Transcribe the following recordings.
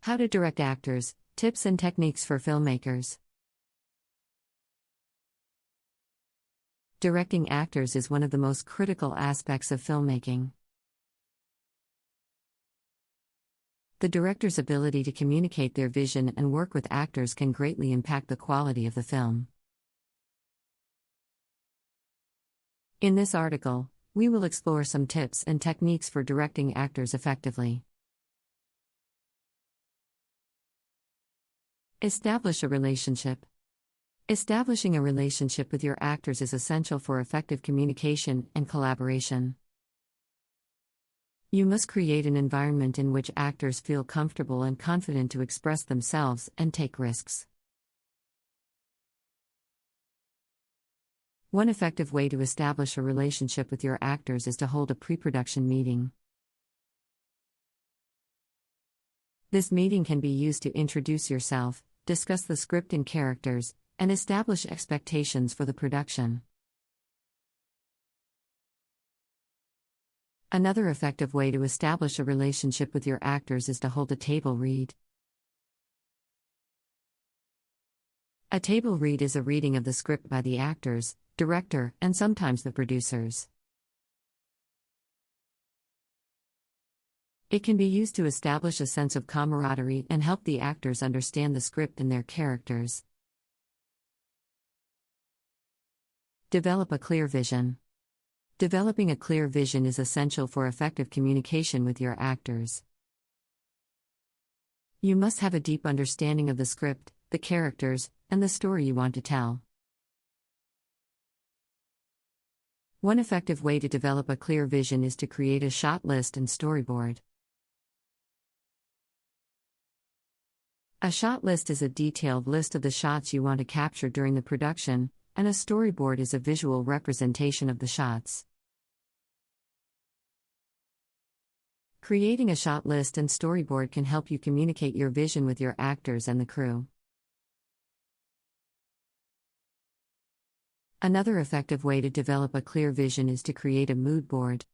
How to direct actors, tips and techniques for filmmakers. Directing actors is one of the most critical aspects of filmmaking. The director's ability to communicate their vision and work with actors can greatly impact the quality of the film. In this article, we will explore some tips and techniques for directing actors effectively. Establish a relationship. Establishing a relationship with your actors is essential for effective communication and collaboration. You must create an environment in which actors feel comfortable and confident to express themselves and take risks. One effective way to establish a relationship with your actors is to hold a pre-production meeting. This meeting can be used to introduce yourself, discuss the script and characters, and establish expectations for the production. Another effective way to establish a relationship with your actors is to hold a table read. A table read is a reading of the script by the actors, director, and sometimes the producers. It can be used to establish a sense of camaraderie and help the actors understand the script and their characters. Develop a clear vision. Developing a clear vision is essential for effective communication with your actors. You must have a deep understanding of the script, the characters, and the story you want to tell. One effective way to develop a clear vision is to create a shot list and storyboard. A shot list is a detailed list of the shots you want to capture during the production, and a storyboard is a visual representation of the shots. Creating a shot list and storyboard can help you communicate your vision with your actors and the crew. Another effective way to develop a clear vision is to create a mood board.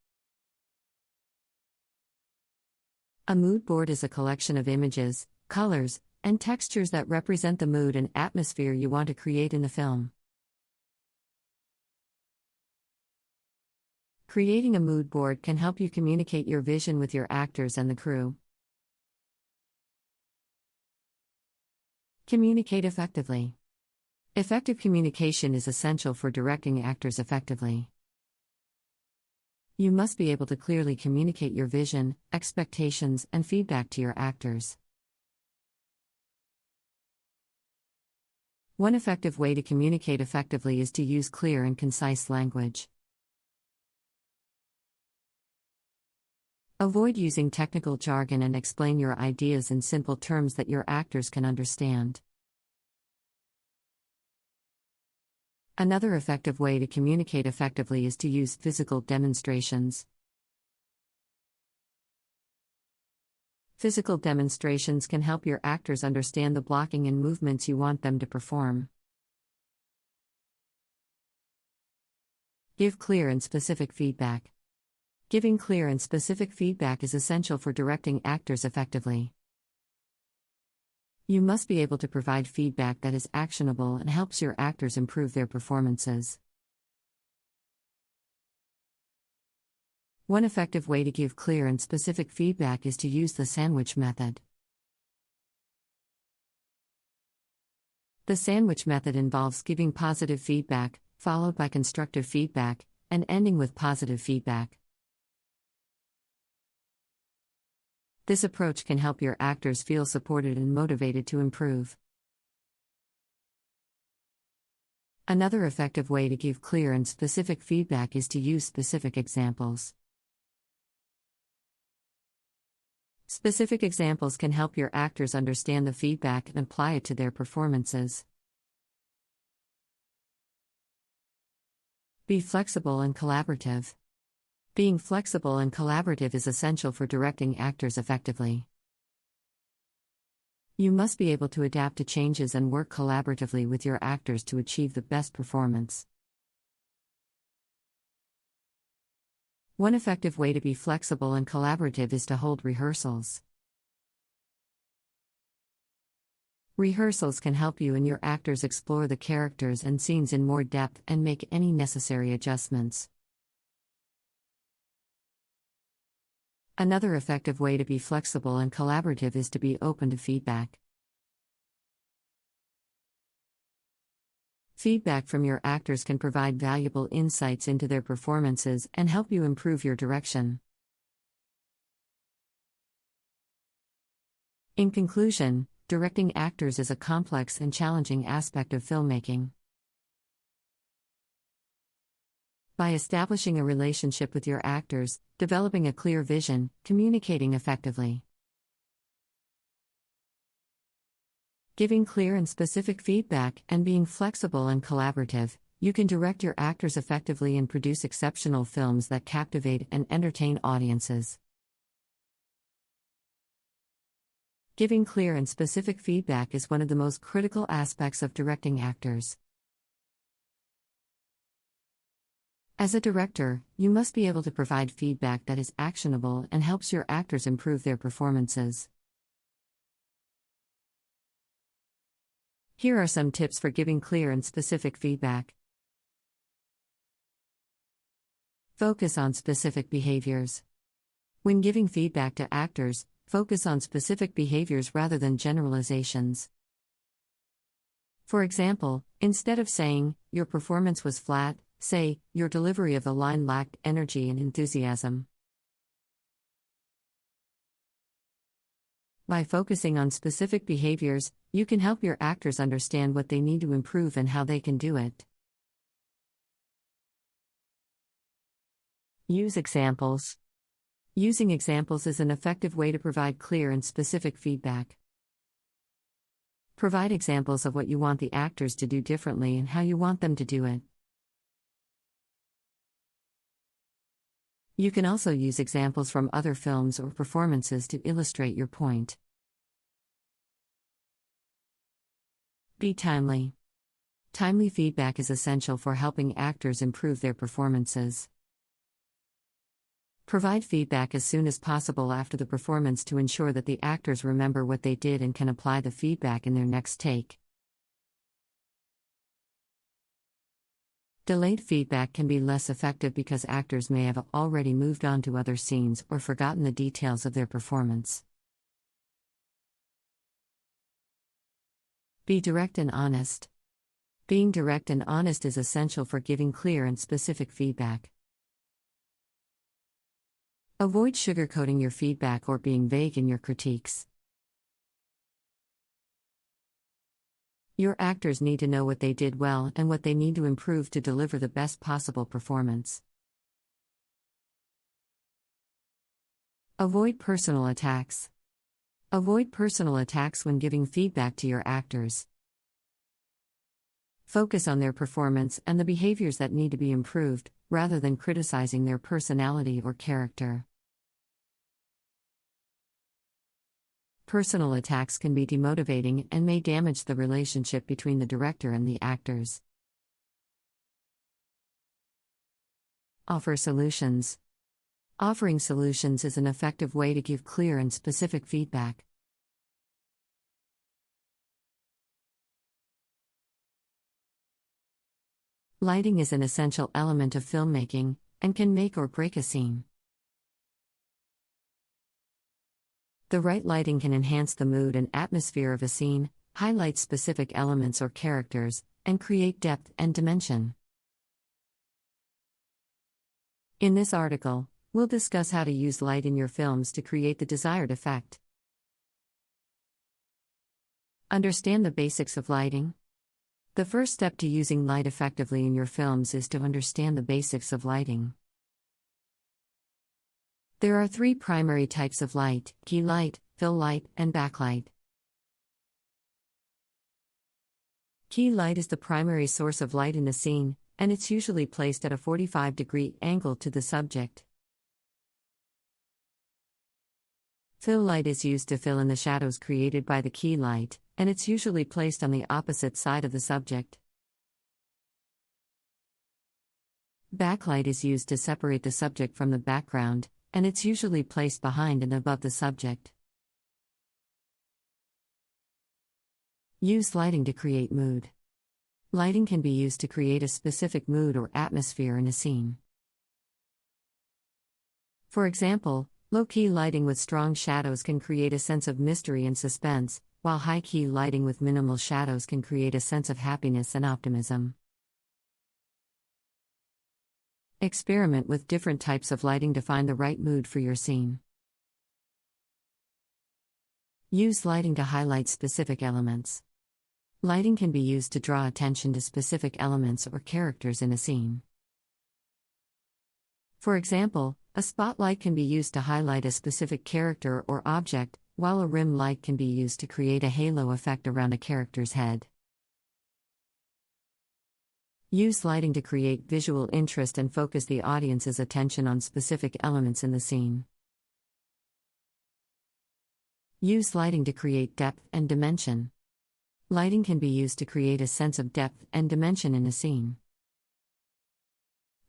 A mood board is a collection of images, colors, and textures that represent the mood and atmosphere you want to create in the film. Creating a mood board can help you communicate your vision with your actors and the crew. Communicate effectively. Effective communication is essential for directing actors effectively. You must be able to clearly communicate your vision, expectations, and feedback to your actors. One effective way to communicate effectively is to use clear and concise language. Avoid using technical jargon and explain your ideas in simple terms that your actors can understand. Another effective way to communicate effectively is to use physical demonstrations. Physical demonstrations can help your actors understand the blocking and movements you want them to perform. Give clear and specific feedback. Giving clear and specific feedback is essential for directing actors effectively. You must be able to provide feedback that is actionable and helps your actors improve their performances. One effective way to give clear and specific feedback is to use the sandwich method. The sandwich method involves giving positive feedback, followed by constructive feedback, and ending with positive feedback. This approach can help your actors feel supported and motivated to improve. Another effective way to give clear and specific feedback is to use specific examples. Specific examples can help your actors understand the feedback and apply it to their performances. Be flexible and collaborative. Being flexible and collaborative is essential for directing actors effectively. You must be able to adapt to changes and work collaboratively with your actors to achieve the best performance. One effective way to be flexible and collaborative is to hold rehearsals. Rehearsals can help you and your actors explore the characters and scenes in more depth and make any necessary adjustments. Another effective way to be flexible and collaborative is to be open to feedback. Feedback from your actors can provide valuable insights into their performances and help you improve your direction. In conclusion, directing actors is a complex and challenging aspect of filmmaking. By establishing a relationship with your actors, developing a clear vision, communicating effectively, giving clear and specific feedback, and being flexible and collaborative, you can direct your actors effectively and produce exceptional films that captivate and entertain audiences. Giving clear and specific feedback is one of the most critical aspects of directing actors. As a director, you must be able to provide feedback that is actionable and helps your actors improve their performances. Here are some tips for giving clear and specific feedback. Focus on specific behaviors. When giving feedback to actors, focus on specific behaviors rather than generalizations. For example, instead of saying, "Your performance was flat," say, "Your delivery of the line lacked energy and enthusiasm." By focusing on specific behaviors, you can help your actors understand what they need to improve and how they can do it. Use examples. Using examples is an effective way to provide clear and specific feedback. Provide examples of what you want the actors to do differently and how you want them to do it. You can also use examples from other films or performances to illustrate your point. Be timely. Timely feedback is essential for helping actors improve their performances. Provide feedback as soon as possible after the performance to ensure that the actors remember what they did and can apply the feedback in their next take. Delayed feedback can be less effective because actors may have already moved on to other scenes or forgotten the details of their performance. Be direct and honest. Being direct and honest is essential for giving clear and specific feedback. Avoid sugarcoating your feedback or being vague in your critiques. Your actors need to know what they did well and what they need to improve to deliver the best possible performance. Avoid personal attacks. Avoid personal attacks when giving feedback to your actors. Focus on their performance and the behaviors that need to be improved, rather than criticizing their personality or character. Personal attacks can be demotivating and may damage the relationship between the director and the actors. Offer solutions. Offering solutions is an effective way to give clear and specific feedback. Lighting is an essential element of filmmaking and can make or break a scene. The right lighting can enhance the mood and atmosphere of a scene, highlight specific elements or characters, and create depth and dimension. In this article, we'll discuss how to use light in your films to create the desired effect. Understand the basics of lighting. The first step to using light effectively in your films is to understand the basics of lighting. There are three primary types of light: key light, fill light, and backlight. Key light is the primary source of light in a scene, and it's usually placed at a 45-degree angle to the subject. Fill light is used to fill in the shadows created by the key light, and it's usually placed on the opposite side of the subject. Backlight is used to separate the subject from the background, and it's usually placed behind and above the subject. Use lighting to create mood. Lighting can be used to create a specific mood or atmosphere in a scene. For example, low-key lighting with strong shadows can create a sense of mystery and suspense, while high-key lighting with minimal shadows can create a sense of happiness and optimism. Experiment with different types of lighting to find the right mood for your scene. Use lighting to highlight specific elements. Lighting can be used to draw attention to specific elements or characters in a scene. For example, a spotlight can be used to highlight a specific character or object, while a rim light can be used to create a halo effect around a character's head. Use lighting to create visual interest and focus the audience's attention on specific elements in the scene. Use lighting to create depth and dimension. Lighting can be used to create a sense of depth and dimension in a scene.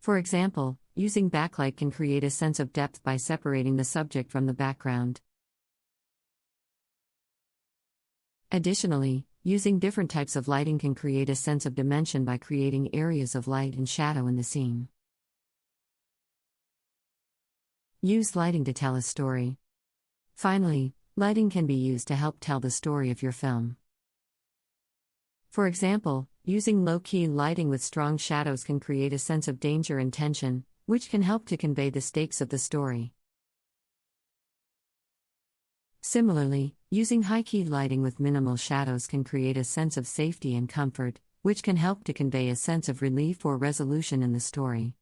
For example, using backlight can create a sense of depth by separating the subject from the background. Additionally, using different types of lighting can create a sense of dimension by creating areas of light and shadow in the scene. Use lighting to tell a story. Finally, lighting can be used to help tell the story of your film. For example, using low-key lighting with strong shadows can create a sense of danger and tension, which can help to convey the stakes of the story. Similarly, using high-key lighting with minimal shadows can create a sense of safety and comfort, which can help to convey a sense of relief or resolution in the story.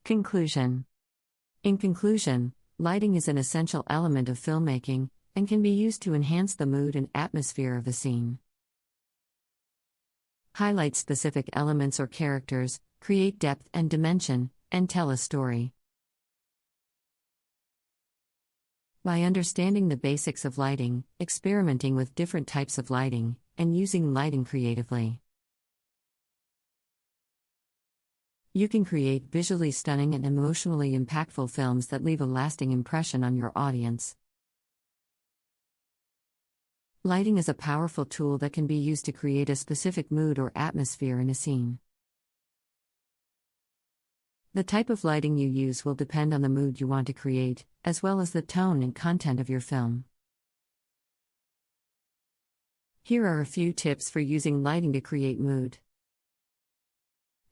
Conclusion. In conclusion, lighting is an essential element of filmmaking, and can be used to enhance the mood and atmosphere of a scene. Highlight specific elements or characters, create depth and dimension, and tell a story. By understanding the basics of lighting, experimenting with different types of lighting, and using lighting creatively, you can create visually stunning and emotionally impactful films that leave a lasting impression on your audience. Lighting is a powerful tool that can be used to create a specific mood or atmosphere in a scene. The type of lighting you use will depend on the mood you want to create, as well as the tone and content of your film. Here are a few tips for using lighting to create mood.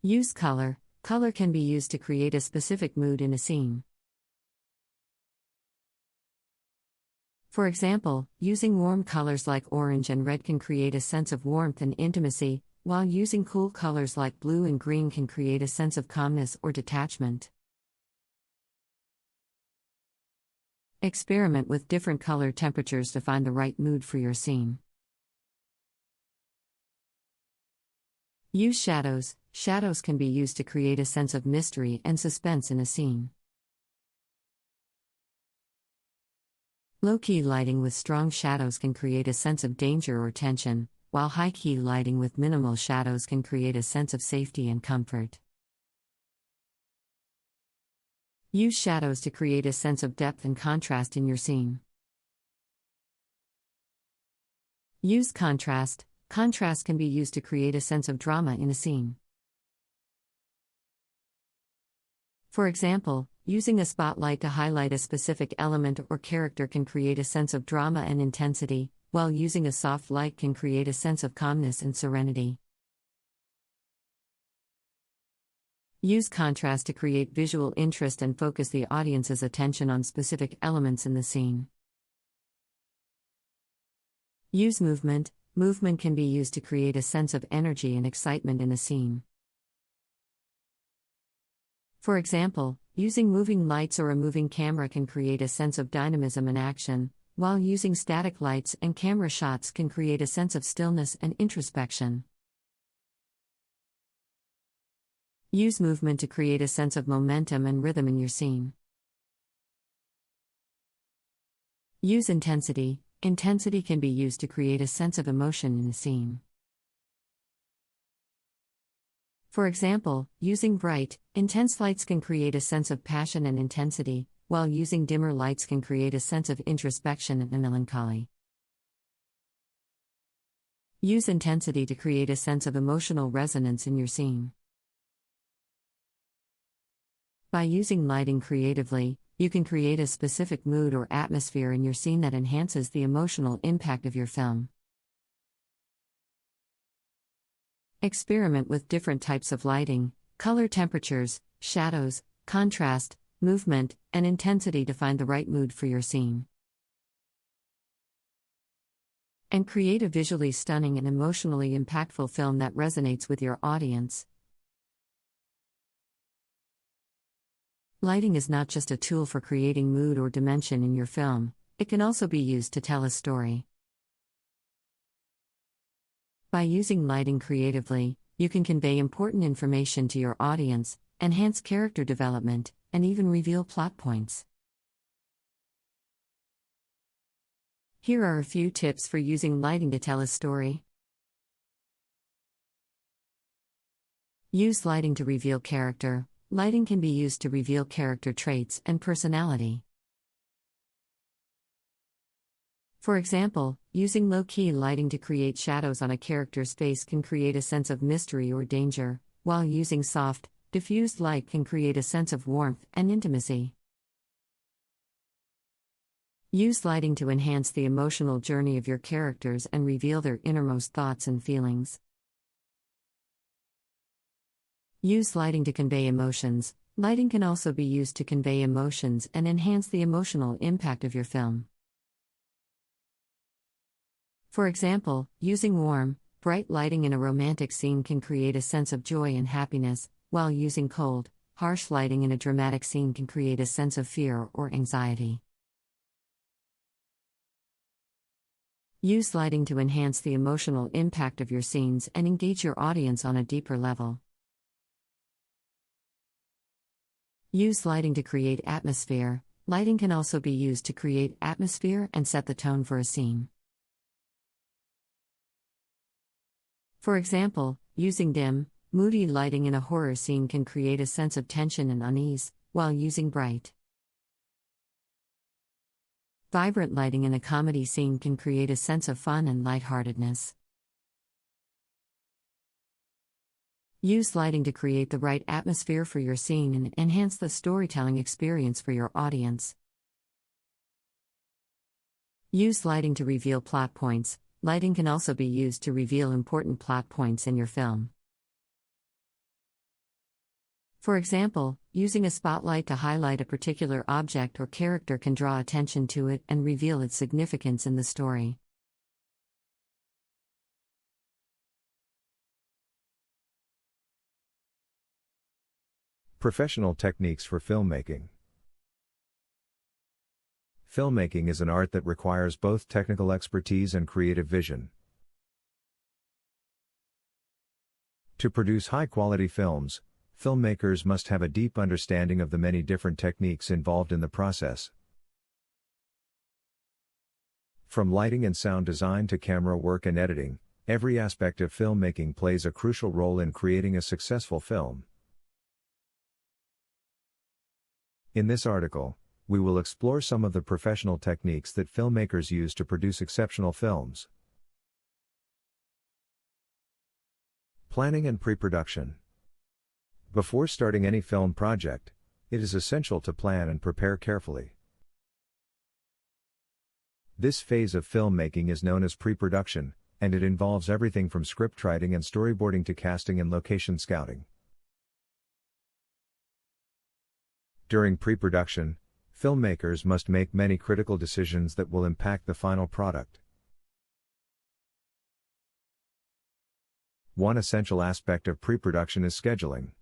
Use color. Color can be used to create a specific mood in a scene. For example, using warm colors like orange and red can create a sense of warmth and intimacy, while using cool colors like blue and green can create a sense of calmness or detachment. Experiment with different color temperatures to find the right mood for your scene. Use shadows. Shadows can be used to create a sense of mystery and suspense in a scene. Low-key lighting with strong shadows can create a sense of danger or tension, while high-key lighting with minimal shadows can create a sense of safety and comfort. Use shadows to create a sense of depth and contrast in your scene. Use contrast. Contrast can be used to create a sense of drama in a scene. For example, using a spotlight to highlight a specific element or character can create a sense of drama and intensity, while using a soft light can create a sense of calmness and serenity. Use contrast to create visual interest and focus the audience's attention on specific elements in the scene. Use movement. Movement can be used to create a sense of energy and excitement in a scene. For example, using moving lights or a moving camera can create a sense of dynamism and action, while using static lights and camera shots can create a sense of stillness and introspection. Use movement to create a sense of momentum and rhythm in your scene. Use intensity. Intensity can be used to create a sense of emotion in a scene. For example, using bright, intense lights can create a sense of passion and intensity, while using dimmer lights can create a sense of introspection and melancholy. Use intensity to create a sense of emotional resonance in your scene. By using lighting creatively, you can create a specific mood or atmosphere in your scene that enhances the emotional impact of your film. Experiment with different types of lighting, color temperatures, shadows, contrast, movement, and intensity to find the right mood for your scene. And create a visually stunning and emotionally impactful film that resonates with your audience. Lighting is not just a tool for creating mood or dimension in your film, it can also be used to tell a story. By using lighting creatively, you can convey important information to your audience, enhance character development, and even reveal plot points. Here are a few tips for using lighting to tell a story. Use lighting to reveal character. Lighting can be used to reveal character traits and personality. For example, using low-key lighting to create shadows on a character's face can create a sense of mystery or danger, while using soft, diffused light can create a sense of warmth and intimacy. Use lighting to enhance the emotional journey of your characters and reveal their innermost thoughts and feelings. Use lighting to convey emotions. Lighting can also be used to convey emotions and enhance the emotional impact of your film. For example, using warm, bright lighting in a romantic scene can create a sense of joy and happiness, while using cold, harsh lighting in a dramatic scene can create a sense of fear or anxiety. Use lighting to enhance the emotional impact of your scenes and engage your audience on a deeper level. Use lighting to create atmosphere. Lighting can also be used to create atmosphere and set the tone for a scene. For example, using dim, moody lighting in a horror scene can create a sense of tension and unease, while using bright, vibrant lighting in a comedy scene can create a sense of fun and lightheartedness. Use lighting to create the right atmosphere for your scene and enhance the storytelling experience for your audience. Use lighting to reveal plot points. Lighting can also be used to reveal important plot points in your film. For example, using a spotlight to highlight a particular object or character can draw attention to it and reveal its significance in the story. Professional techniques for filmmaking. Filmmaking is an art that requires both technical expertise and creative vision. To produce high-quality films, filmmakers must have a deep understanding of the many different techniques involved in the process. From lighting and sound design to camera work and editing, every aspect of filmmaking plays a crucial role in creating a successful film. In this article, we will explore some of the professional techniques that filmmakers use to produce exceptional films. Planning and pre-production. Before starting any film project, it is essential to plan and prepare carefully. This phase of filmmaking is known as pre-production, and it involves everything from script writing and storyboarding to casting and location scouting. During pre-production, filmmakers must make many critical decisions that will impact the final product. One essential aspect of pre-production is scheduling.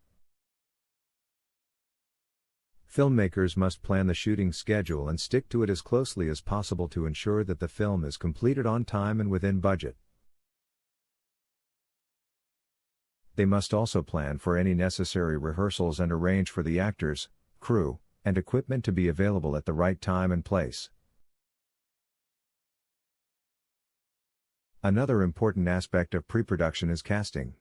Filmmakers must plan the shooting schedule and stick to it as closely as possible to ensure that the film is completed on time and within budget. They must also plan for any necessary rehearsals and arrange for the actors, crew, and equipment to be available at the right time and place. Another important aspect of pre-production is casting.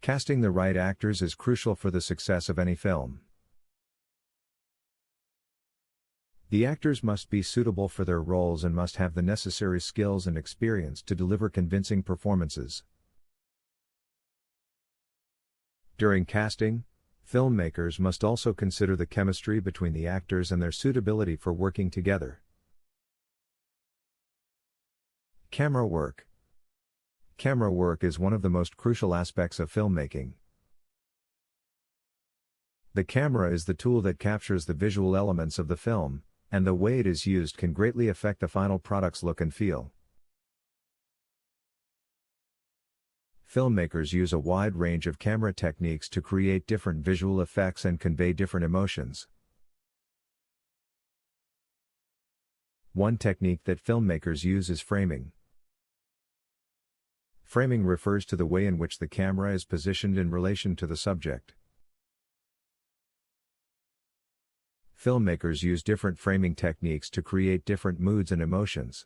Casting the right actors is crucial for the success of any film. The actors must be suitable for their roles and must have the necessary skills and experience to deliver convincing performances. During casting, filmmakers must also consider the chemistry between the actors and their suitability for working together. Camera work. Camera work is one of the most crucial aspects of filmmaking. The camera is the tool that captures the visual elements of the film, and the way it is used can greatly affect the final product's look and feel. Filmmakers use a wide range of camera techniques to create different visual effects and convey different emotions. One technique that filmmakers use is framing. Framing refers to the way in which the camera is positioned in relation to the subject. Filmmakers use different framing techniques to create different moods and emotions.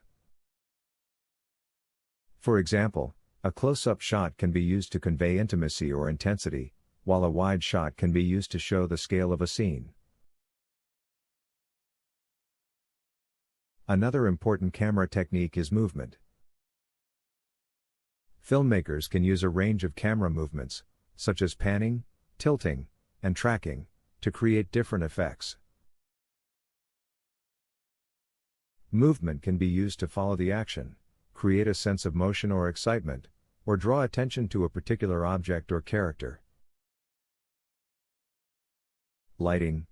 For example, a close-up shot can be used to convey intimacy or intensity, while a wide shot can be used to show the scale of a scene. Another important camera technique is movement. Filmmakers can use a range of camera movements, such as panning, tilting, and tracking, to create different effects. Movement can be used to follow the action, create a sense of motion or excitement, or draw attention to a particular object or character. Lighting.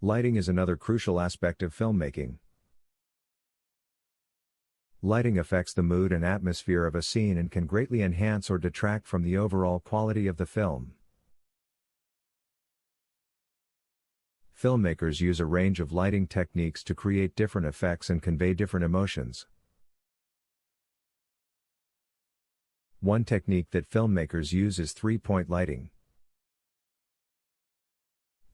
Lighting is another crucial aspect of filmmaking. Lighting affects the mood and atmosphere of a scene and can greatly enhance or detract from the overall quality of the film. Filmmakers use a range of lighting techniques to create different effects and convey different emotions. One technique that filmmakers use is three-point lighting.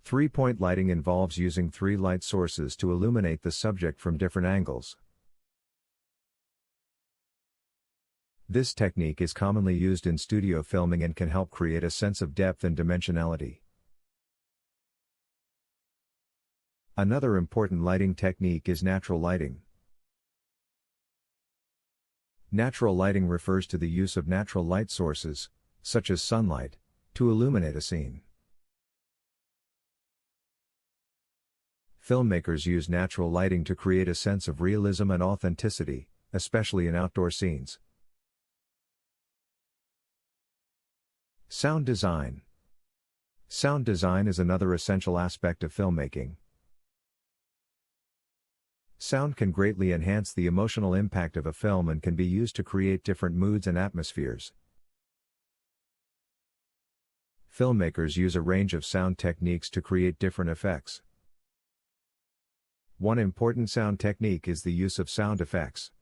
Three-point lighting involves using three light sources to illuminate the subject from different angles. This technique is commonly used in studio filming and can help create a sense of depth and dimensionality. Another important lighting technique is natural lighting. Natural lighting refers to the use of natural light sources, such as sunlight, to illuminate a scene. Filmmakers use natural lighting to create a sense of realism and authenticity, especially in outdoor scenes. Sound design. Sound design is another essential aspect of filmmaking. Sound can greatly enhance the emotional impact of a film and can be used to create different moods and atmospheres. Filmmakers use a range of sound techniques to create different effects. One important sound technique is the use of sound effects.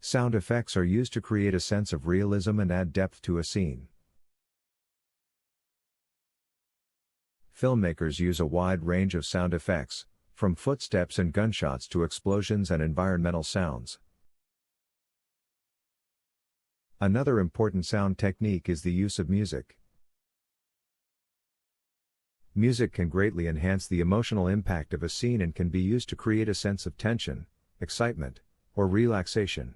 Sound effects are used to create a sense of realism and add depth to a scene. Filmmakers use a wide range of sound effects, from footsteps and gunshots to explosions and environmental sounds. Another important sound technique is the use of music. Music can greatly enhance the emotional impact of a scene and can be used to create a sense of tension, excitement, or relaxation.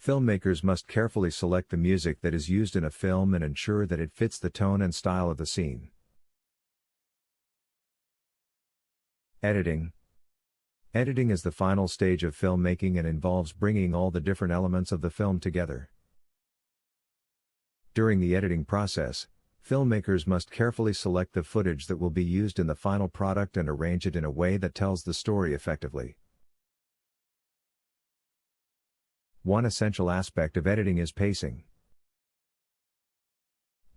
Filmmakers must carefully select the music that is used in a film and ensure that it fits the tone and style of the scene. Editing. Editing is the final stage of filmmaking and involves bringing all the different elements of the film together. During the editing process, filmmakers must carefully select the footage that will be used in the final product and arrange it in a way that tells the story effectively. One essential aspect of editing is pacing.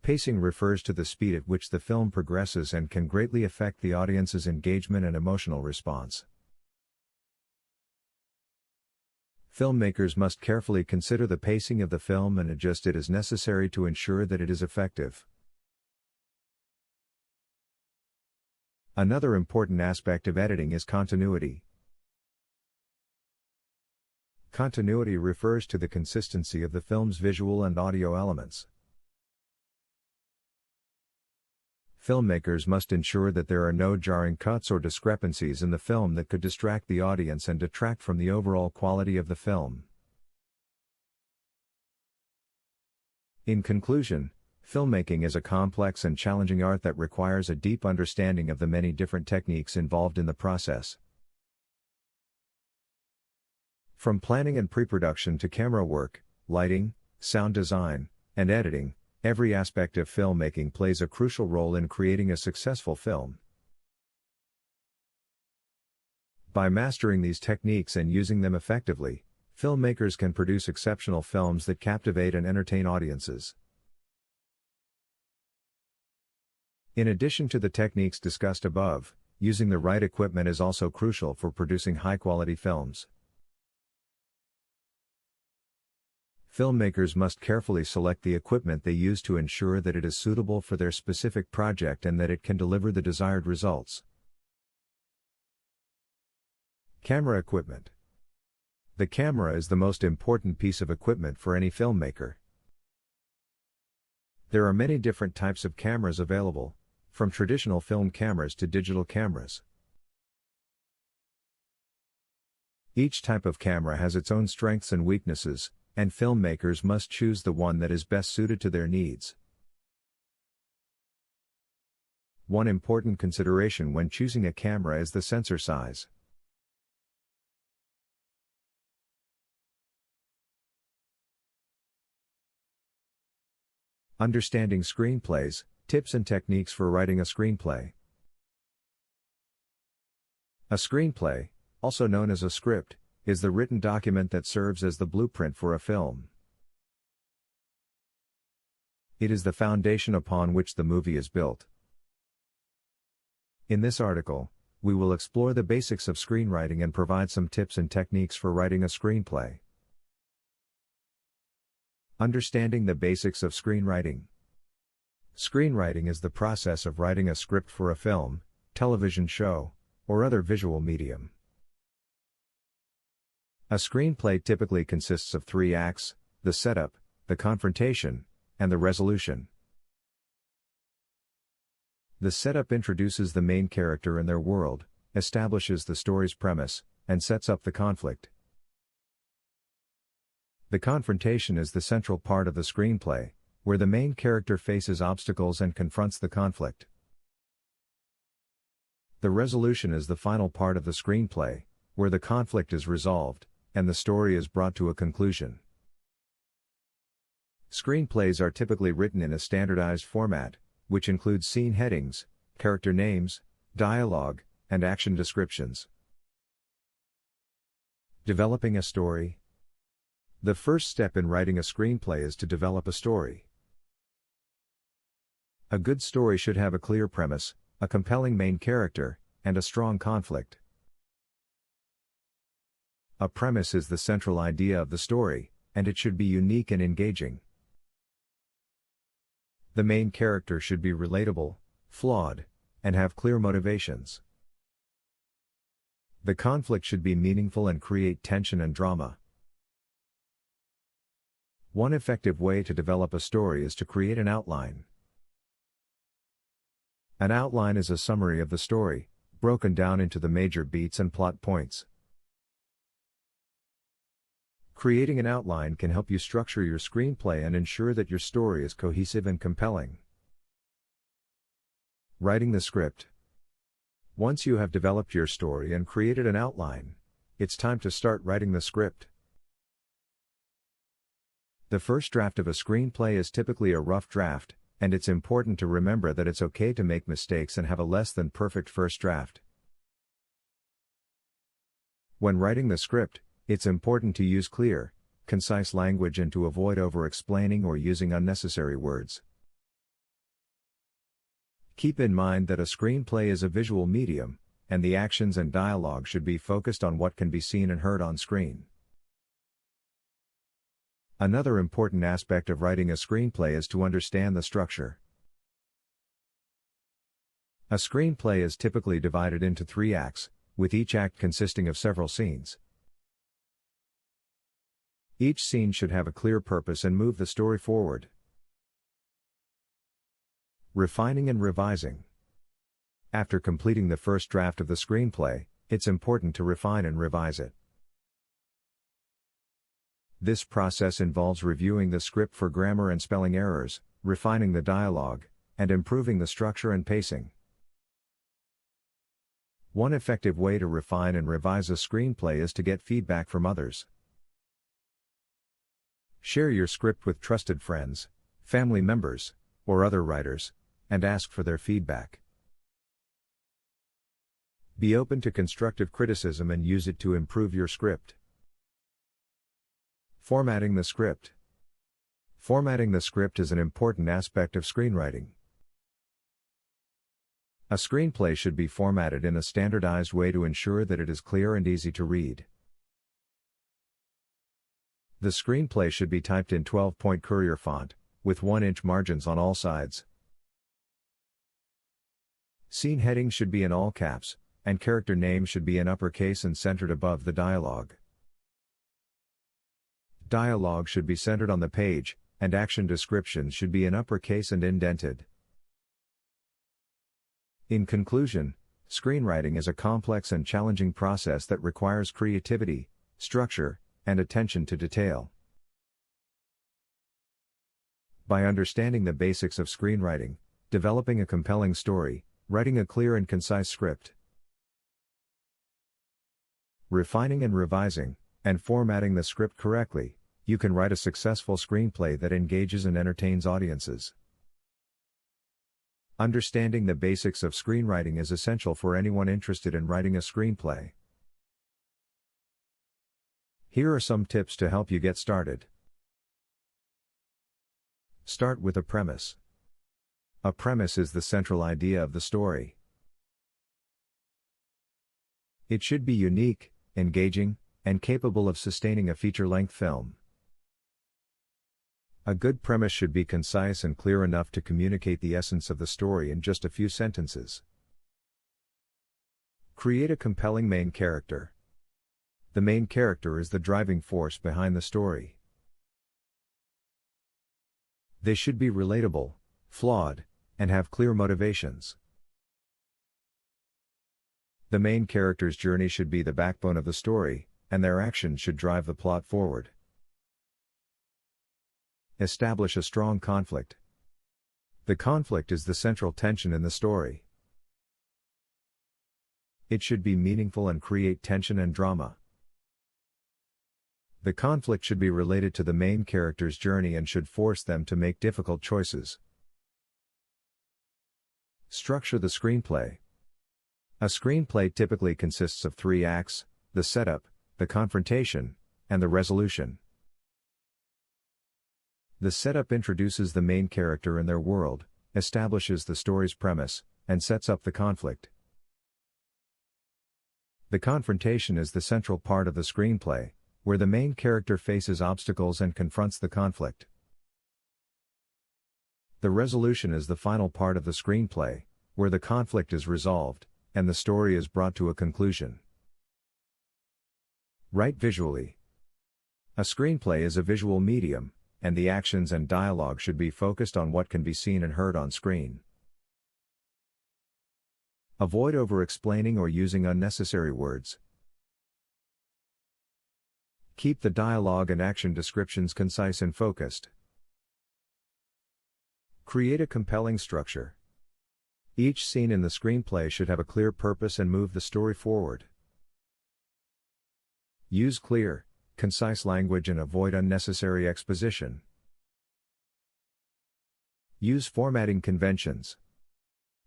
Pacing refers to the speed at which the film progresses and can greatly affect the audience's engagement and emotional response. Filmmakers must carefully consider the pacing of the film and adjust it as necessary to ensure that it is effective. Another important aspect of editing is continuity. Continuity refers to the consistency of the film's visual and audio elements. Filmmakers must ensure that there are no jarring cuts or discrepancies in the film that could distract the audience and detract from the overall quality of the film. In conclusion, filmmaking is a complex and challenging art that requires a deep understanding of the many different techniques involved in the process. From planning and pre-production to camera work, lighting, sound design, and editing, every aspect of filmmaking plays a crucial role in creating a successful film. By mastering these techniques and using them effectively, filmmakers can produce exceptional films that captivate and entertain audiences. In addition to the techniques discussed above, using the right equipment is also crucial for producing high-quality films. Filmmakers must carefully select the equipment they use to ensure that it is suitable for their specific project and that it can deliver the desired results. Camera equipment. The camera is the most important piece of equipment for any filmmaker. There are many different types of cameras available, from traditional film cameras to digital cameras. Each type of camera has its own strengths and weaknesses, and filmmakers must choose the one that is best suited to their needs. One important consideration when choosing a camera is the sensor size. Understanding screenplays, tips and techniques for writing a screenplay. A screenplay, also known as a script, is the written document that serves as the blueprint for a film. It is the foundation upon which the movie is built. In this article, we will explore the basics of screenwriting and provide some tips and techniques for writing a screenplay. Understanding the basics of screenwriting. Screenwriting is the process of writing a script for a film, television show, or other visual medium. A screenplay typically consists of 3 acts: the setup, the confrontation, and the resolution. The setup introduces the main character and their world, establishes the story's premise, and sets up the conflict. The confrontation is the central part of the screenplay, where the main character faces obstacles and confronts the conflict. The resolution is the final part of the screenplay, where the conflict is resolved, and the story is brought to a conclusion. Screenplays are typically written in a standardized format, which includes scene headings, character names, dialogue, and action descriptions. Developing a story. The first step in writing a screenplay is to develop a story. A good story should have a clear premise, a compelling main character, and a strong conflict. A premise is the central idea of the story, and it should be unique and engaging. The main character should be relatable, flawed, and have clear motivations. The conflict should be meaningful and create tension and drama. One effective way to develop a story is to create an outline. An outline is a summary of the story, broken down into the major beats and plot points. Creating an outline can help you structure your screenplay and ensure that your story is cohesive and compelling. Writing the script. Once you have developed your story and created an outline, it's time to start writing the script. The first draft of a screenplay is typically a rough draft, and it's important to remember that it's okay to make mistakes and have a less than perfect first draft. When writing the script, it's important to use clear, concise language and to avoid over-explaining or using unnecessary words. Keep in mind that a screenplay is a visual medium, and the actions and dialogue should be focused on what can be seen and heard on screen. Another important aspect of writing a screenplay is to understand the structure. A screenplay is typically divided into 3 acts, with each act consisting of several scenes. Each scene should have a clear purpose and move the story forward. Refining and revising. After completing the first draft of the screenplay, it's important to refine and revise it. This process involves reviewing the script for grammar and spelling errors, refining the dialogue, and improving the structure and pacing. One effective way to refine and revise a screenplay is to get feedback from others. Share your script with trusted friends, family members, or other writers, and ask for their feedback. Be open to constructive criticism and use it to improve your script. Formatting the script. Formatting the script is an important aspect of screenwriting. A screenplay should be formatted in a standardized way to ensure that it is clear and easy to read. The screenplay should be typed in 12-point Courier font, with 1-inch margins on all sides. Scene headings should be in all caps, and character names should be in uppercase and centered above the dialogue. Dialogue should be centered on the page, and action descriptions should be in uppercase and indented. In conclusion, screenwriting is a complex and challenging process that requires creativity, structure, and attention to detail. By understanding the basics of screenwriting, developing a compelling story, writing a clear and concise script, refining and revising, and formatting the script correctly, you can write a successful screenplay that engages and entertains audiences. Understanding the basics of screenwriting is essential for anyone interested in writing a screenplay. Here are some tips to help you get started. Start with a premise. A premise is the central idea of the story. It should be unique, engaging, and capable of sustaining a feature-length film. A good premise should be concise and clear enough to communicate the essence of the story in just a few sentences. Create a compelling main character. The main character is the driving force behind the story. They should be relatable, flawed, and have clear motivations. The main character's journey should be the backbone of the story, and their actions should drive the plot forward. Establish a strong conflict. The conflict is the central tension in the story. It should be meaningful and create tension and drama. The conflict should be related to the main character's journey and should force them to make difficult choices. Structure the screenplay. A screenplay typically consists of 3 acts: the setup, the confrontation, and the resolution. The setup introduces the main character and their world, establishes the story's premise, and sets up the conflict. The confrontation is the central part of the screenplay, where the main character faces obstacles and confronts the conflict. The resolution is the final part of the screenplay, where the conflict is resolved, and the story is brought to a conclusion. Write visually. A screenplay is a visual medium, and the actions and dialogue should be focused on what can be seen and heard on screen. Avoid over-explaining or using unnecessary words. Keep the dialogue and action descriptions concise and focused. Create a compelling structure. Each scene in the screenplay should have a clear purpose and move the story forward. Use clear, concise language and avoid unnecessary exposition. Use formatting conventions.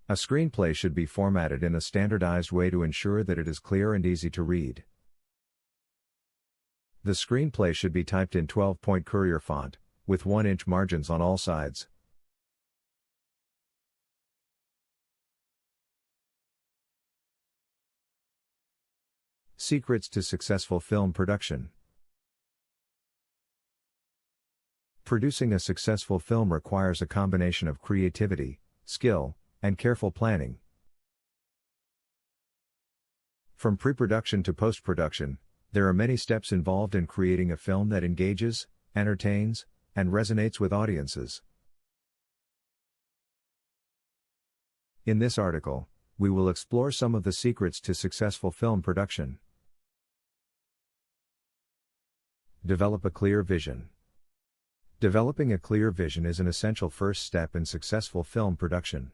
A screenplay should be formatted in a standardized way to ensure that it is clear and easy to read. The screenplay should be typed in 12-point Courier font, with 1-inch margins on all sides. Secrets to successful film production. Producing a successful film requires a combination of creativity, skill, and careful planning. From pre-production to post-production, there are many steps involved in creating a film that engages, entertains, and resonates with audiences. In this article, we will explore some of the secrets to successful film production. Develop a clear vision. Developing a clear vision is an essential first step in successful film production.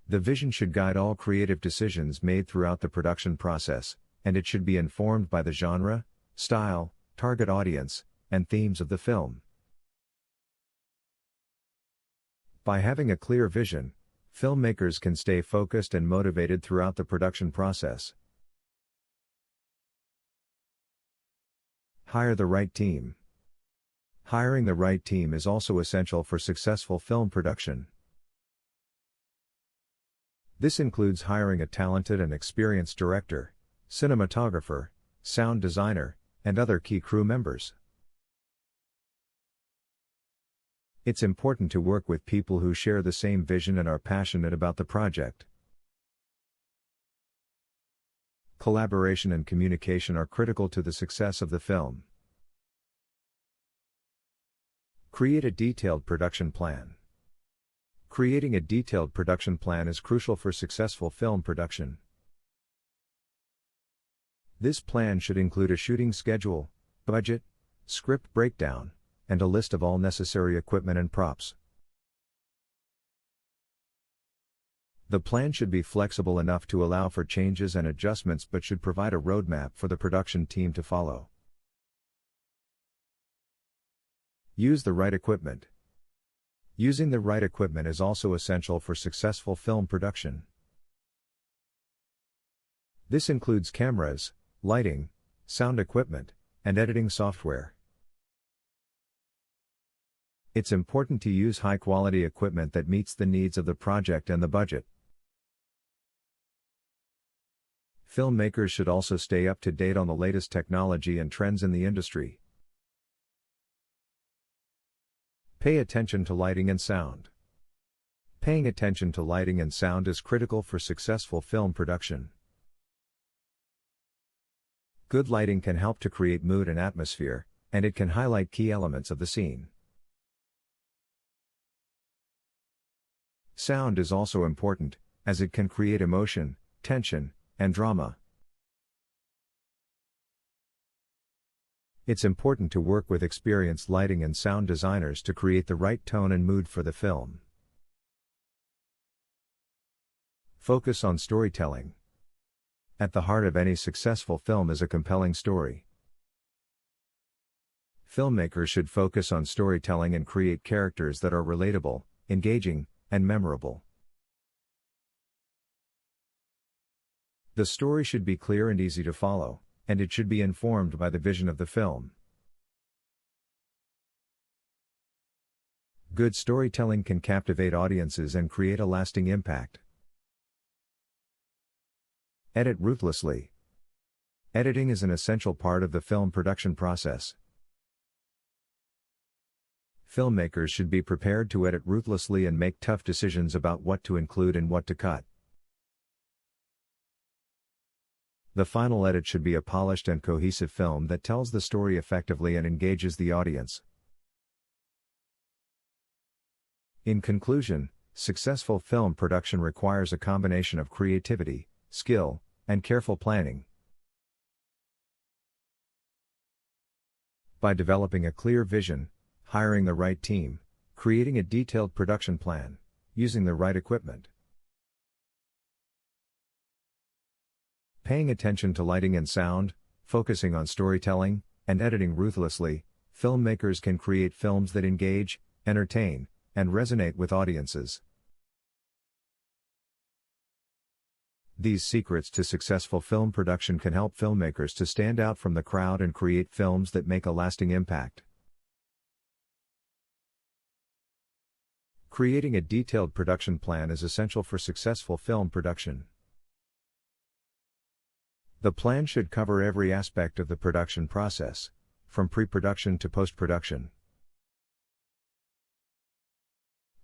The vision should guide all creative decisions made throughout the production process, and it should be informed by the genre, style, target audience, and themes of the film. By having a clear vision, filmmakers can stay focused and motivated throughout the production process. Hire the right team. Hiring the right team is also essential for successful film production. This includes hiring a talented and experienced director, cinematographer, sound designer, and other key crew members. It's important to work with people who share the same vision and are passionate about the project. Collaboration and communication are critical to the success of the film. Create a detailed production plan. Creating a detailed production plan is crucial for successful film production. This plan should include a shooting schedule, budget, script breakdown, and a list of all necessary equipment and props. The plan should be flexible enough to allow for changes and adjustments but should provide a roadmap for the production team to follow. Use the right equipment. Using the right equipment is also essential for successful film production. This includes cameras, lighting, sound equipment, and editing software. It's important to use high-quality equipment that meets the needs of the project and the budget. Filmmakers should also stay up to date on the latest technology and trends in the industry. Pay attention to lighting and sound. Paying attention to lighting and sound is critical for successful film production. Good lighting can help to create mood and atmosphere, and it can highlight key elements of the scene. Sound is also important, as it can create emotion, tension, and drama. It's important to work with experienced lighting and sound designers to create the right tone and mood for the film. Focus on storytelling. At the heart of any successful film is a compelling story. Filmmakers should focus on storytelling and create characters that are relatable, engaging, and memorable. The story should be clear and easy to follow, and it should be informed by the vision of the film. Good storytelling can captivate audiences and create a lasting impact. Edit ruthlessly. Editing is an essential part of the film production process. Filmmakers should be prepared to edit ruthlessly and make tough decisions about what to include and what to cut. The final edit should be a polished and cohesive film that tells the story effectively and engages the audience. In conclusion, successful film production requires a combination of creativity, skill, and careful planning. By developing a clear vision, hiring the right team, creating a detailed production plan, using the right equipment, paying attention to lighting and sound, focusing on storytelling, and editing ruthlessly, filmmakers can create films that engage, entertain, and resonate with audiences. These secrets to successful film production can help filmmakers to stand out from the crowd and create films that make a lasting impact. Creating a detailed production plan is essential for successful film production. The plan should cover every aspect of the production process, from pre-production to post-production.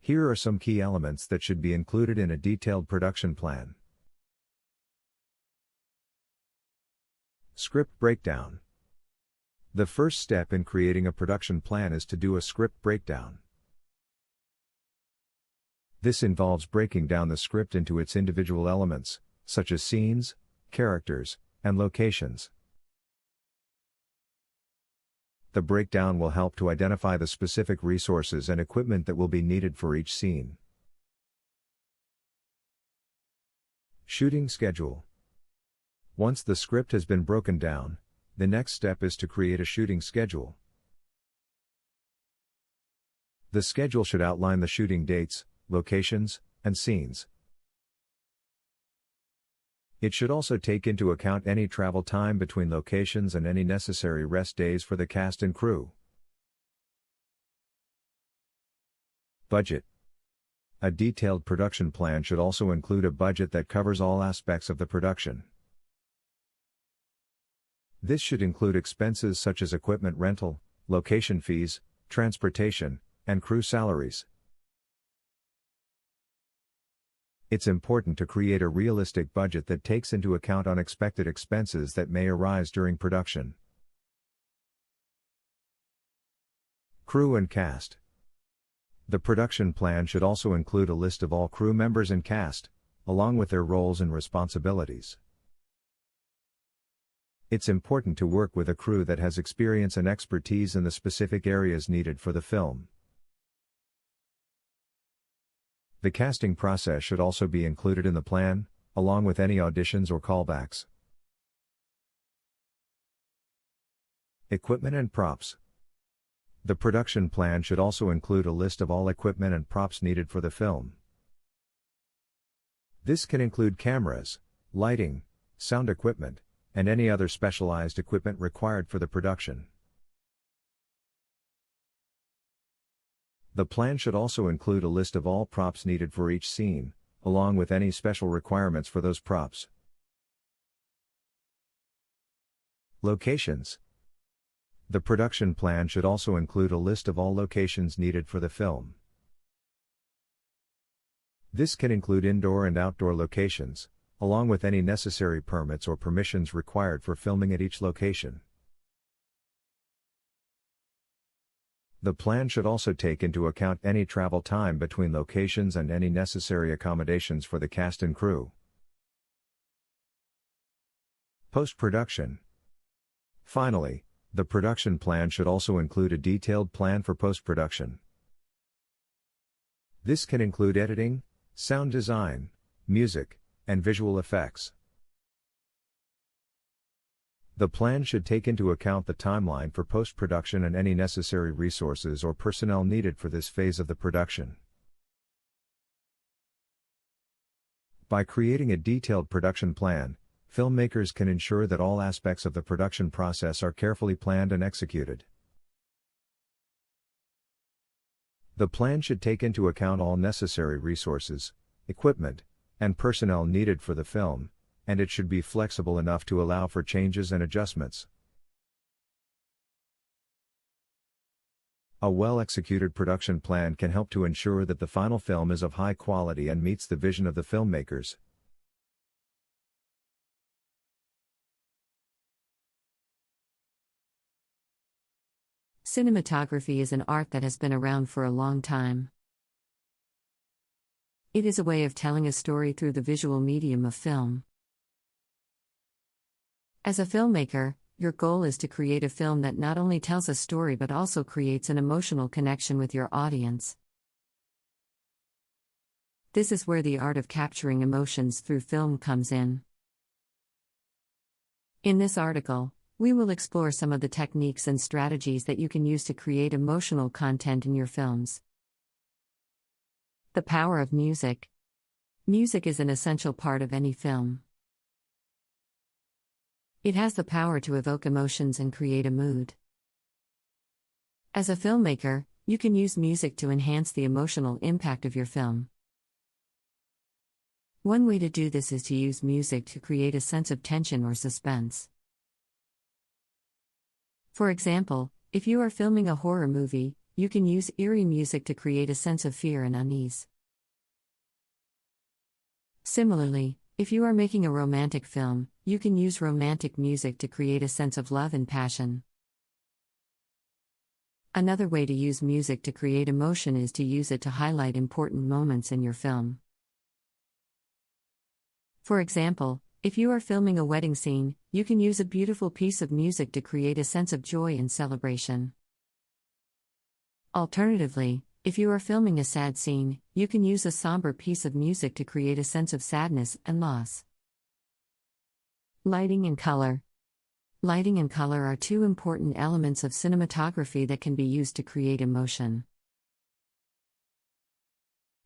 Here are some key elements that should be included in a detailed production plan. Script breakdown. The first step in creating a production plan is to do a script breakdown. This involves breaking down the script into its individual elements, such as scenes, characters, and locations. The breakdown will help to identify the specific resources and equipment that will be needed for each scene. Shooting schedule. Once the script has been broken down, the next step is to create a shooting schedule. The schedule should outline the shooting dates, locations, and scenes. It should also take into account any travel time between locations and any necessary rest days for the cast and crew. Budget. A detailed production plan should also include a budget that covers all aspects of the production. This should include expenses such as equipment rental, location fees, transportation, and crew salaries. It's important to create a realistic budget that takes into account unexpected expenses that may arise during production. Crew and cast. The production plan should also include a list of all crew members and cast, along with their roles and responsibilities. It's important to work with a crew that has experience and expertise in the specific areas needed for the film. The casting process should also be included in the plan, along with any auditions or callbacks. Equipment and props. The production plan should also include a list of all equipment and props needed for the film. This can include cameras, lighting, sound equipment, and any other specialized equipment required for the production. The plan should also include a list of all props needed for each scene, along with any special requirements for those props. Locations. The production plan should also include a list of all locations needed for the film. This can include indoor and outdoor locations, along with any necessary permits or permissions required for filming at each location. The plan should also take into account any travel time between locations and any necessary accommodations for the cast and crew. Post-production. Finally, the production plan should also include a detailed plan for post-production. This can include editing, sound design, music, and visual effects. The plan should take into account the timeline for post-production and any necessary resources or personnel needed for this phase of the production. By creating a detailed production plan, filmmakers can ensure that all aspects of the production process are carefully planned and executed. The plan should take into account all necessary resources, equipment, and personnel needed for the film, and it should be flexible enough to allow for changes and adjustments. A well-executed production plan can help to ensure that the final film is of high quality and meets the vision of the filmmakers. Cinematography is an art that has been around for a long time. It is a way of telling a story through the visual medium of film. As a filmmaker, your goal is to create a film that not only tells a story but also creates an emotional connection with your audience. This is where the art of capturing emotions through film comes in. In this article, we will explore some of the techniques and strategies that you can use to create emotional content in your films. The power of music. Music is an essential part of any film. It has the power to evoke emotions and create a mood. As a filmmaker, you can use music to enhance the emotional impact of your film. One way to do this is to use music to create a sense of tension or suspense. For example, if you are filming a horror movie, you can use eerie music to create a sense of fear and unease. Similarly, if you are making a romantic film, you can use romantic music to create a sense of love and passion. Another way to use music to create emotion is to use it to highlight important moments in your film. For example, if you are filming a wedding scene, you can use a beautiful piece of music to create a sense of joy and celebration. Alternatively, if you are filming a sad scene, you can use a somber piece of music to create a sense of sadness and loss. Lighting and color. Lighting and color are two important elements of cinematography that can be used to create emotion.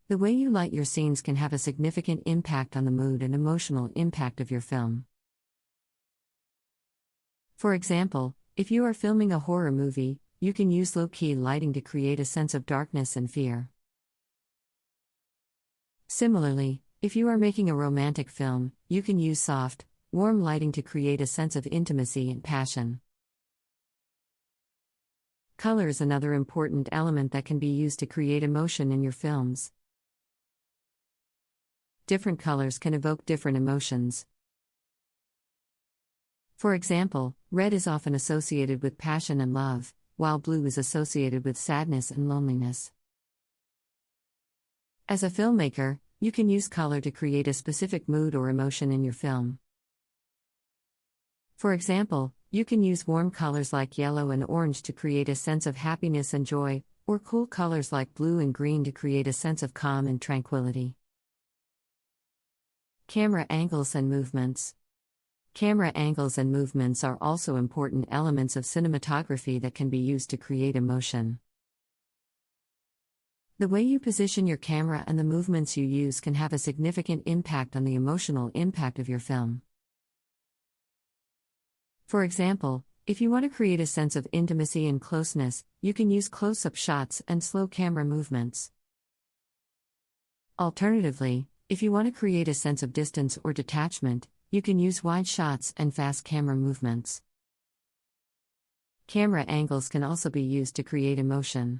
The way you light your scenes can have a significant impact on the mood and emotional impact of your film. For example, if you are filming a horror movie, you can use low-key lighting to create a sense of darkness and fear. Similarly, if you are making a romantic film, you can use soft, warm lighting to create a sense of intimacy and passion. Color is another important element that can be used to create emotion in your films. Different colors can evoke different emotions. For example, red is often associated with passion and love, while blue is associated with sadness and loneliness. As a filmmaker, you can use color to create a specific mood or emotion in your film. For example, you can use warm colors like yellow and orange to create a sense of happiness and joy, or cool colors like blue and green to create a sense of calm and tranquility. Camera angles and movements. Camera angles and movements are also important elements of cinematography that can be used to create emotion. The way you position your camera and the movements you use can have a significant impact on the emotional impact of your film. For example, if you want to create a sense of intimacy and closeness, you can use close-up shots and slow camera movements. Alternatively, if you want to create a sense of distance or detachment, you can use wide shots and fast camera movements. Camera angles can also be used to create emotion.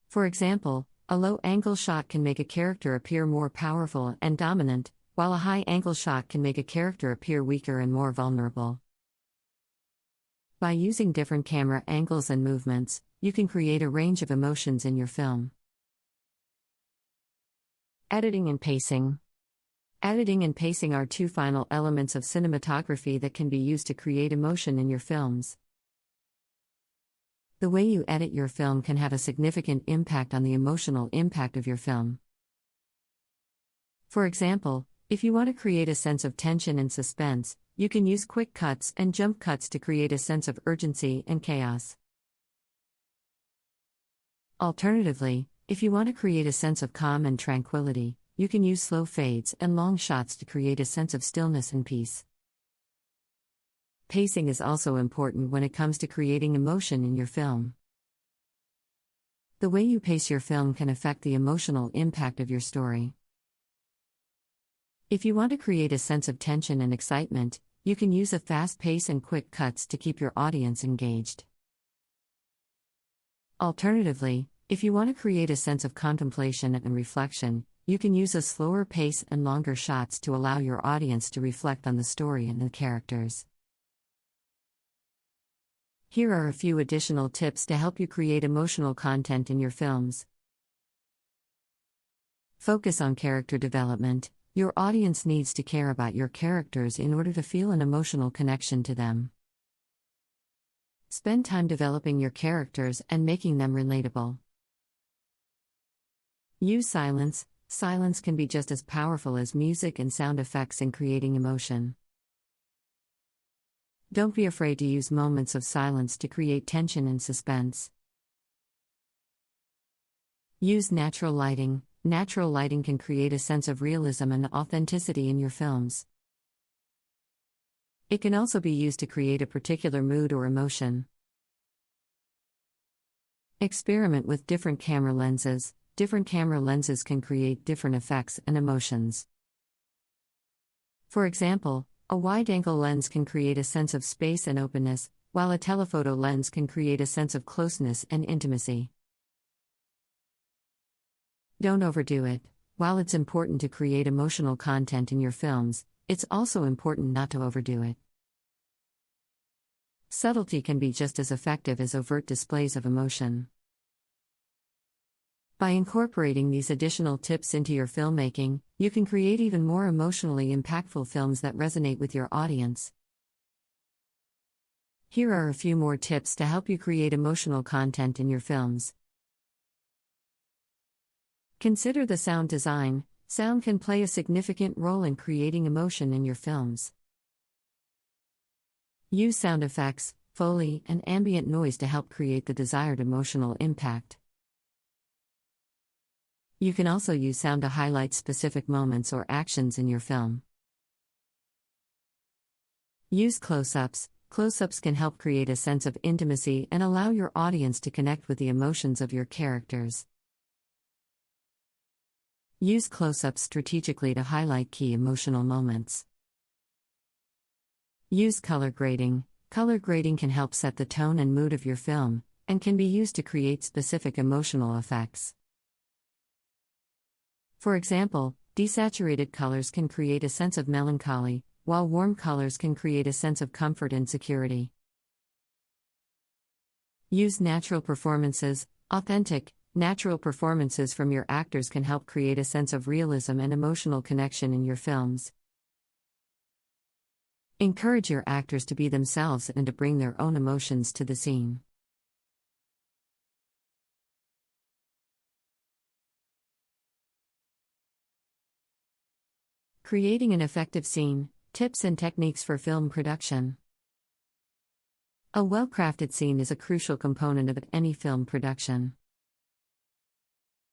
For example, a low-angle shot can make a character appear more powerful and dominant, while a high-angle shot can make a character appear weaker and more vulnerable. By using different camera angles and movements, you can create a range of emotions in your film. Editing and pacing. Editing and pacing are two final elements of cinematography that can be used to create emotion in your films. The way you edit your film can have a significant impact on the emotional impact of your film. For example, if you want to create a sense of tension and suspense, you can use quick cuts and jump cuts to create a sense of urgency and chaos. Alternatively, if you want to create a sense of calm and tranquility, you can use slow fades and long shots to create a sense of stillness and peace. Pacing is also important when it comes to creating emotion in your film. The way you pace your film can affect the emotional impact of your story. If you want to create a sense of tension and excitement, you can use a fast pace and quick cuts to keep your audience engaged. Alternatively, if you want to create a sense of contemplation and reflection, you can use a slower pace and longer shots to allow your audience to reflect on the story and the characters. Here are a few additional tips to help you create emotional content in your films. Focus on character development. Your audience needs to care about your characters in order to feel an emotional connection to them. Spend time developing your characters and making them relatable. Use silence. Silence can be just as powerful as music and sound effects in creating emotion. Don't be afraid to use moments of silence to create tension and suspense. Use natural lighting. Natural lighting can create a sense of realism and authenticity in your films. It can also be used to create a particular mood or emotion. Experiment with different camera lenses. Different camera lenses can create different effects and emotions. For example, a wide-angle lens can create a sense of space and openness, while a telephoto lens can create a sense of closeness and intimacy. Don't overdo it. While it's important to create emotional content in your films, it's also important not to overdo it. Subtlety can be just as effective as overt displays of emotion. By incorporating these additional tips into your filmmaking, you can create even more emotionally impactful films that resonate with your audience. Here are a few more tips to help you create emotional content in your films. Consider the sound design. Sound can play a significant role in creating emotion in your films. Use sound effects, Foley, and ambient noise to help create the desired emotional impact. You can also use sound to highlight specific moments or actions in your film. Use close-ups. Close-ups can help create a sense of intimacy and allow your audience to connect with the emotions of your characters. Use close-ups strategically to highlight key emotional moments. Use color grading. Color grading can help set the tone and mood of your film, and can be used to create specific emotional effects. For example, desaturated colors can create a sense of melancholy, while warm colors can create a sense of comfort and security. Use natural performances. Authentic, natural performances from your actors can help create a sense of realism and emotional connection in your films. Encourage your actors to be themselves and to bring their own emotions to the scene. Creating an effective scene. Tips and techniques for film production. A well-crafted scene is a crucial component of any film production.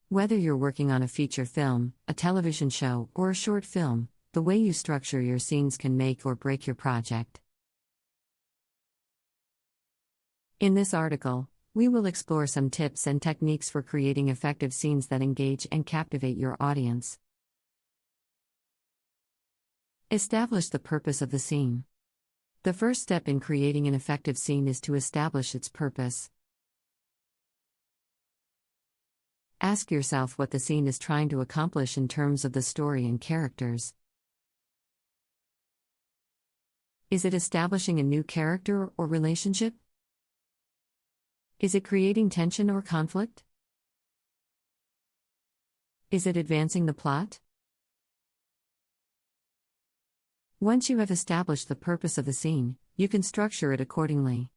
Whether you're working on a feature film, a television show, or a short film, the way you structure your scenes can make or break your project. In this article, we will explore some tips and techniques for creating effective scenes that engage and captivate your audience. Establish the purpose of the scene. The first step in creating an effective scene is to establish its purpose. Ask yourself what the scene is trying to accomplish in terms of the story and characters. Is it establishing a new character or relationship? Is it creating tension or conflict? Is it advancing the plot? Once you have established the purpose of the scene, you can structure it accordingly.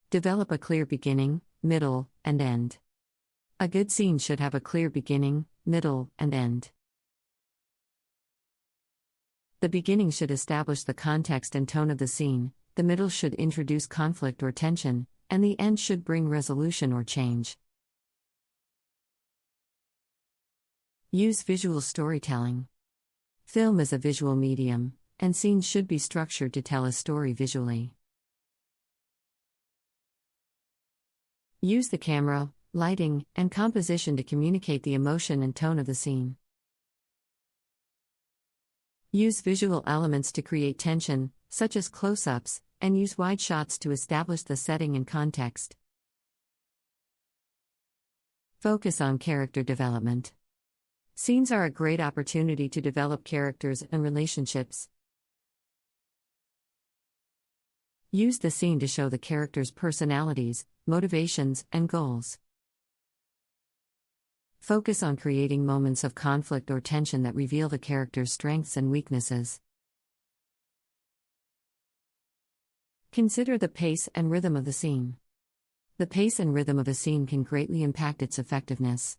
Develop a clear beginning, middle, and end. A good scene should have a clear beginning, middle, and end. The beginning should establish the context and tone of the scene, the middle should introduce conflict or tension, and the end should bring resolution or change. Use visual storytelling. Film is a visual medium, and scenes should be structured to tell a story visually. Use the camera, lighting, and composition to communicate the emotion and tone of the scene. Use visual elements to create tension, such as close-ups, and use wide shots to establish the setting and context. Focus on character development. Scenes are a great opportunity to develop characters and relationships. Use the scene to show the characters' personalities, motivations, and goals. Focus on creating moments of conflict or tension that reveal the characters' strengths and weaknesses. Consider the pace and rhythm of the scene. The pace and rhythm of a scene can greatly impact its effectiveness.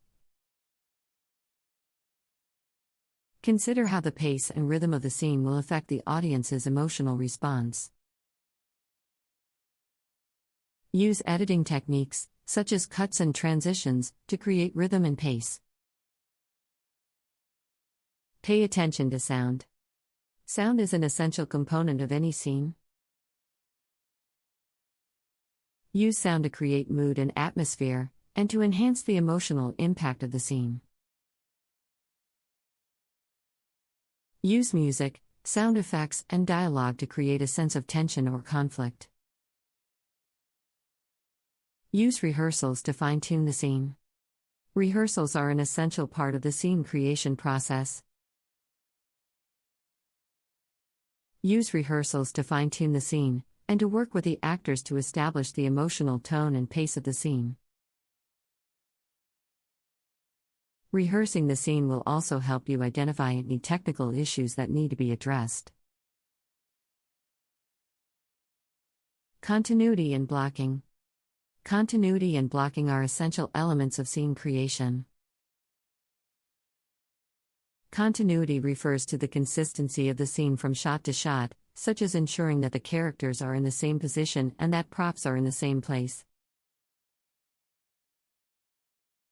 Consider how the pace and rhythm of the scene will affect the audience's emotional response. Use editing techniques, such as cuts and transitions, to create rhythm and pace. Pay attention to sound. Sound is an essential component of any scene. Use sound to create mood and atmosphere, and to enhance the emotional impact of the scene. Use music, sound effects, and dialogue to create a sense of tension or conflict. Use rehearsals to fine-tune the scene. Rehearsals are an essential part of the scene creation process. Use rehearsals to fine-tune the scene, and to work with the actors to establish the emotional tone and pace of the scene. Rehearsing the scene will also help you identify any technical issues that need to be addressed. Continuity and blocking. Continuity and blocking are essential elements of scene creation. Continuity refers to the consistency of the scene from shot to shot, such as ensuring that the characters are in the same position and that props are in the same place.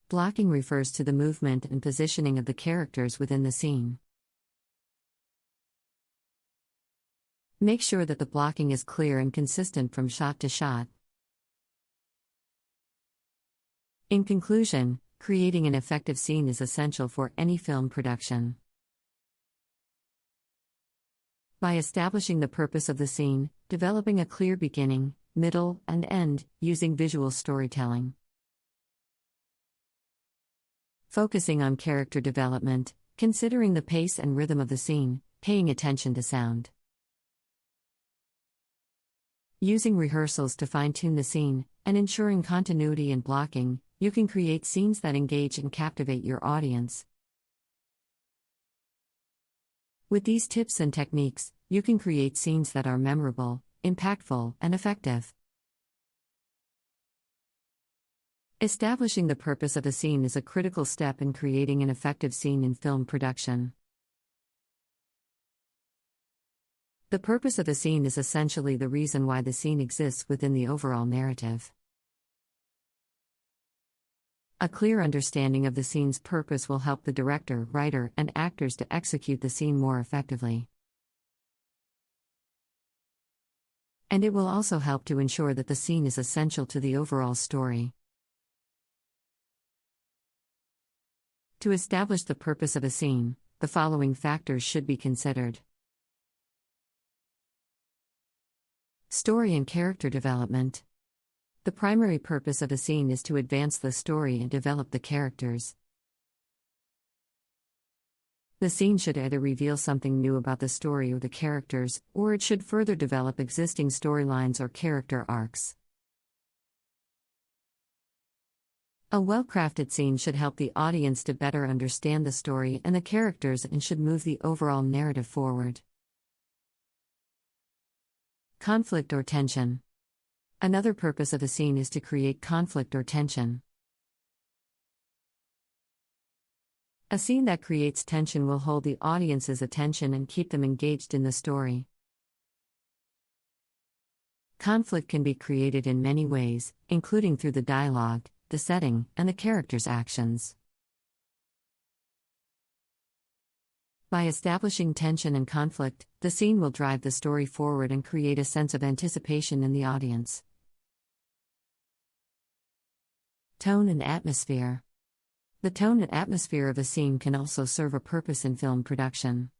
Blocking refers to the movement and positioning of the characters within the scene. Make sure that the blocking is clear and consistent from shot to shot. In conclusion, creating an effective scene is essential for any film production. By establishing the purpose of the scene, developing a clear beginning, middle, and end, using visual storytelling. Focusing on character development, considering the pace and rhythm of the scene, paying attention to sound. Using rehearsals to fine-tune the scene, and ensuring continuity and blocking, you can create scenes that engage and captivate your audience. With these tips and techniques, you can create scenes that are memorable, impactful, and effective. Establishing the purpose of a scene is a critical step in creating an effective scene in film production. The purpose of a scene is essentially the reason why the scene exists within the overall narrative. A clear understanding of the scene's purpose will help the director, writer, and actors to execute the scene more effectively. And it will also help to ensure that the scene is essential to the overall story. To establish the purpose of a scene, the following factors should be considered. Story and character development. The primary purpose of a scene is to advance the story and develop the characters. The scene should either reveal something new about the story or the characters, or it should further develop existing storylines or character arcs. A well-crafted scene should help the audience to better understand the story and the characters and should move the overall narrative forward. Conflict or tension. Another purpose of a scene is to create conflict or tension. A scene that creates tension will hold the audience's attention and keep them engaged in the story. Conflict can be created in many ways, including through the dialogue, the setting, and the characters' actions. By establishing tension and conflict, the scene will drive the story forward and create a sense of anticipation in the audience. Tone and atmosphere. The tone and atmosphere of a scene can also serve a purpose in film production.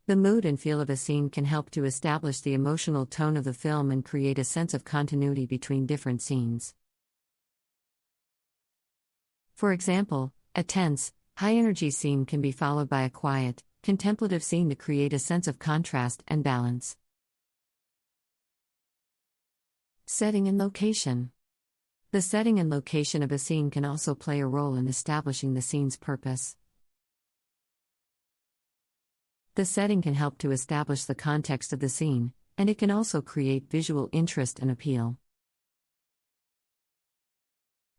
The mood and feel of a scene can help to establish the emotional tone of the film and create a sense of continuity between different scenes. For example, a tense, high-energy scene can be followed by a quiet, contemplative scene to create a sense of contrast and balance. Setting and location. The setting and location of a scene can also play a role in establishing the scene's purpose. The setting can help to establish the context of the scene, and it can also create visual interest and appeal.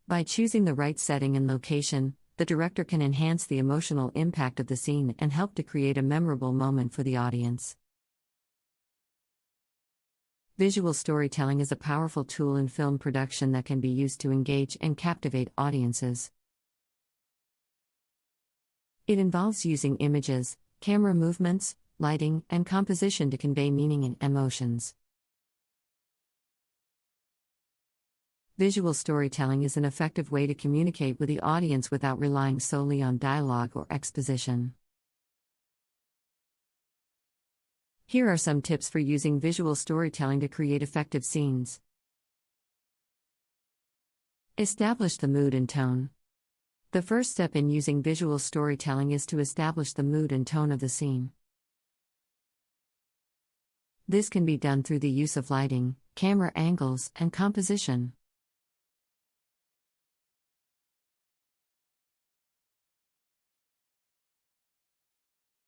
By choosing the right setting and location, the director can enhance the emotional impact of the scene and help to create a memorable moment for the audience. Visual storytelling is a powerful tool in film production that can be used to engage and captivate audiences. It involves using images, camera movements, lighting, and composition to convey meaning and emotions. Visual storytelling is an effective way to communicate with the audience without relying solely on dialogue or exposition. Here are some tips for using visual storytelling to create effective scenes. Establish the mood and tone. The first step in using visual storytelling is to establish the mood and tone of the scene. This can be done through the use of lighting, camera angles, and composition.